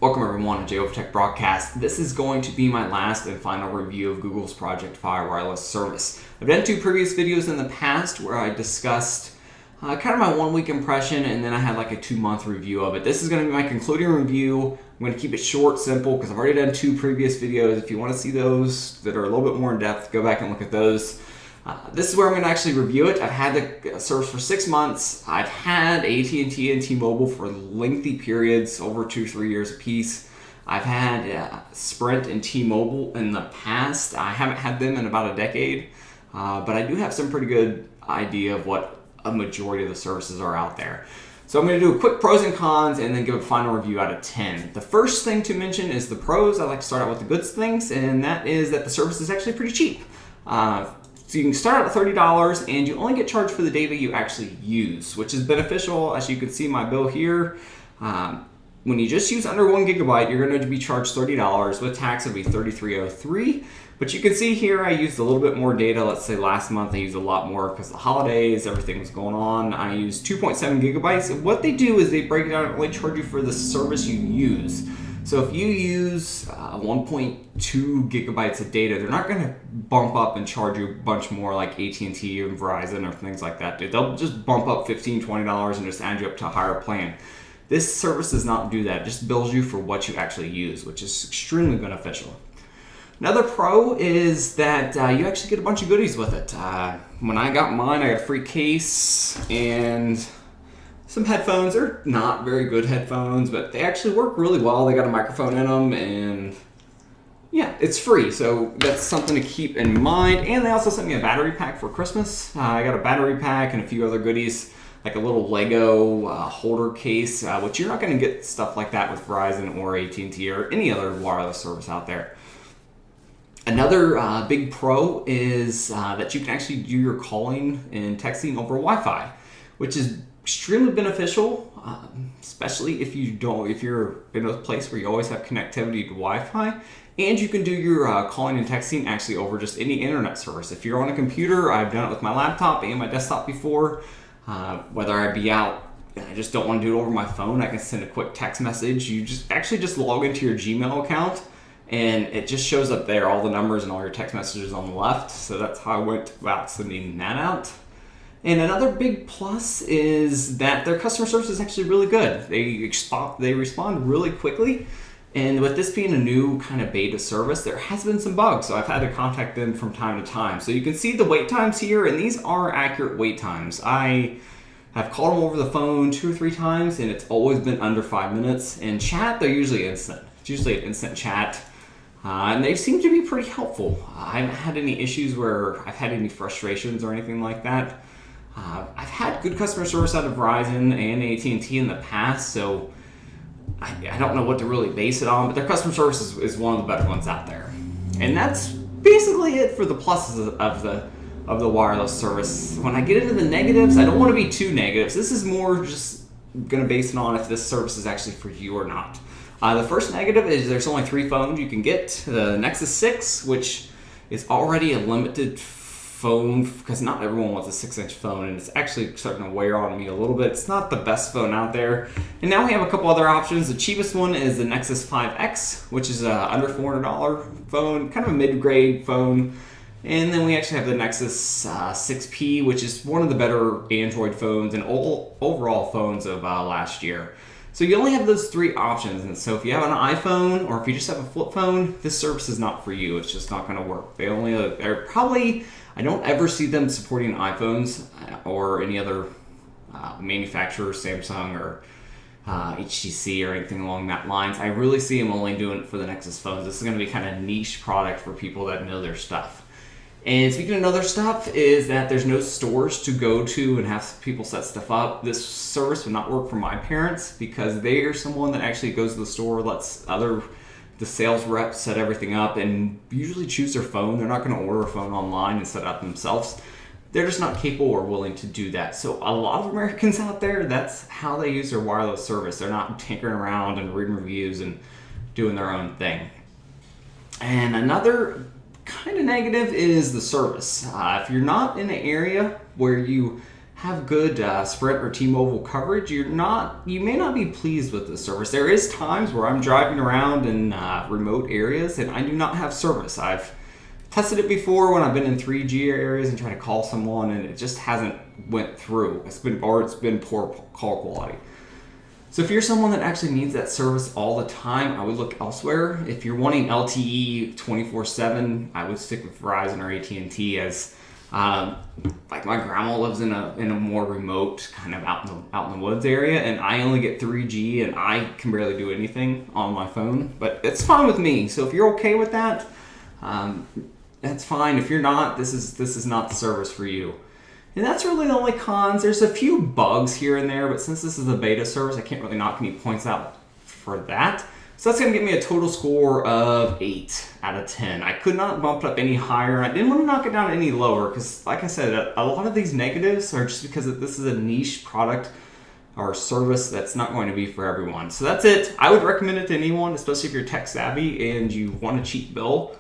Welcome everyone to JOverTech Broadcast. This is going to be my last and final review of Google's Project Fi wireless service. I've done two previous videos in the past where I discussed kind of my 1 week impression, and then I had like a 2-month review of it. This is going to be my concluding review. I'm going to keep it short, simple, because I've already done two previous videos. If you want to see those that are a little bit more in depth, go back and look at those. This is where I'm going to actually review it. I've had the service for 6 months. I've had AT&T and T-Mobile for lengthy periods, over 2-3 years apiece. I've had Sprint and T-Mobile in the past. I haven't had them in about a decade, but I do have some pretty good idea of what a majority of the services are out there. So I'm going to do a quick pros and cons and then give a final review out of 10. The first thing to mention is the pros. I like to start out with the good things, and that is that the service is actually pretty cheap. So you can start out at $30 and you only get charged for the data you actually use, which is beneficial. As you can see my bill here, when you just use under 1 gigabyte, you're going to be charged $30. With tax, it'll be $33.03. But you can see here I used a little bit more data. Let's say last month I used a lot more because the holidays, everything was going on. I used 2.7 gigabytes. And what they do is they break it down and only charge you for the service you use. So if you use 1.2 gigabytes of data, they're not going to bump up and charge you a bunch more like AT&T and Verizon or things like that. They'll just bump up $15, $20 and just add you up to a higher plan. This service does not do that. It just bills you for what you actually use, which is extremely beneficial. Another pro is that you actually get a bunch of goodies with it. When I got mine, I got a free case and some headphones. They're not very good headphones, but they actually work really well. They got a microphone in them, and yeah, it's free. So that's something to keep in mind. And they also sent me a battery pack for Christmas. I got a battery pack and a few other goodies, like a little Lego holder case, which you're not going to get stuff like that with Verizon or AT&T or any other wireless service out there. Another big pro is that you can actually do your calling and texting over Wi-Fi, which is extremely beneficial, especially if you're in a place where you always have connectivity to Wi-Fi, and you can do your calling and texting actually over just any internet service. If you're on a computer, I've done it with my laptop and my desktop before. Whether I be out and I just don't want to do it over my phone, I can send a quick text message. You just log into your Gmail account, and it just shows up there, all the numbers and all your text messages on the left. So that's how I went about sending that out. And another big plus is that their customer service is actually really good. They respond really quickly. And with this being a new kind of beta service, there has been some bugs. So I've had to contact them from time to time. So you can see the wait times here, and these are accurate wait times. I have called them over the phone 2 or 3 times, and it's always been under 5 minutes. In chat, they're usually instant. It's usually an instant chat. And they seem to be pretty helpful. I haven't had any issues where I've had any frustrations or anything like that. I've had good customer service out of Verizon and AT&T in the past, so I don't know what to really base it on, but their customer service is one of the better ones out there. And that's basically it for the pluses of the wireless service. When I get into the negatives, I don't want to be too negative. This is more just going to base it on if this service is actually for you or not. The first negative is there's only 3 phones you can get. The Nexus 6, which is already a limited phone because not everyone wants a 6-inch phone, and it's actually starting to wear on me a little bit. It's not the best phone out there. And now we have a couple other options. The cheapest one is the Nexus 5X, which is a under $400 phone, kind of a mid-grade phone. And then we actually have the Nexus 6P, which is one of the better Android phones and overall phones of last year. So you only have those 3 options, and so if you have an iPhone or if you just have a flip phone, this service is not for you. It's just not going to work. They're probably, I don't ever see them supporting iPhones or any other manufacturer, Samsung or HTC or anything along that lines. I really see them only doing it for the Nexus phones. This is going to be kind of a niche product for people that know their stuff. And speaking of other stuff is that there's no stores to go to and have people set stuff up. This service would not work for my parents because they are someone that actually goes to the store, lets the sales reps set everything up, and usually choose their phone. They're not going to order a phone online and set it up themselves. They're just not capable or willing to do that. So a lot of Americans out there, that's how they use their wireless service. They're not tinkering around and reading reviews and doing their own thing. And another kind of negative is the service. If you're not in an area where you have good Sprint or T-Mobile coverage, you may not be pleased with the service. There is times where I'm driving around in remote areas and I do not have service. I've tested it before when I've been in 3G areas and trying to call someone, and it just hasn't went through. It's been poor call quality. So if you're someone that actually needs that service all the time, I would look elsewhere. If you're wanting LTE 24/7, I would stick with Verizon or AT&T, as like my grandma lives in a more remote, kind of out in the woods area, and I only get 3G and I can barely do anything on my phone. But it's fine with me. So if you're okay with that, that's fine. If you're not, this is not the service for you. And that's really the only cons. There's a few bugs here and there, but since this is a beta service, I can't really knock any points out for that. So that's going to give me a total score of 8 out of 10. I could not bump it up any higher. I didn't want to knock it down any lower because, like I said, a lot of these negatives are just because this is a niche product or service that's not going to be for everyone. So that's it. I would recommend it to anyone, especially if you're tech savvy and you want a cheap bill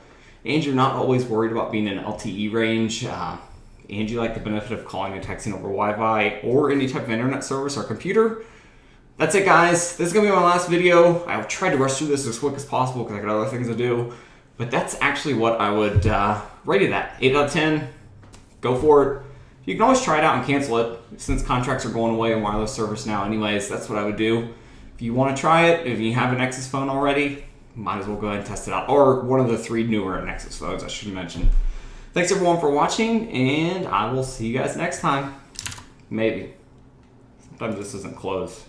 and you're not always worried about being in LTE range. And you like the benefit of calling and texting over Wi-Fi or any type of internet service or computer. That's it, guys. This is going to be my last video. I tried to rush through this as quick as possible because I got other things to do. But that's actually what I would rate it at. 8 out of 10. Go for it. You can always try it out and cancel it. Since contracts are going away in wireless service now anyways, that's what I would do. If you want to try it, if you have a Nexus phone already, might as well go ahead and test it out. Or one of the 3 newer Nexus phones, I should mention. Thanks everyone for watching, and I will see you guys next time. Maybe. Sometimes this isn't closed.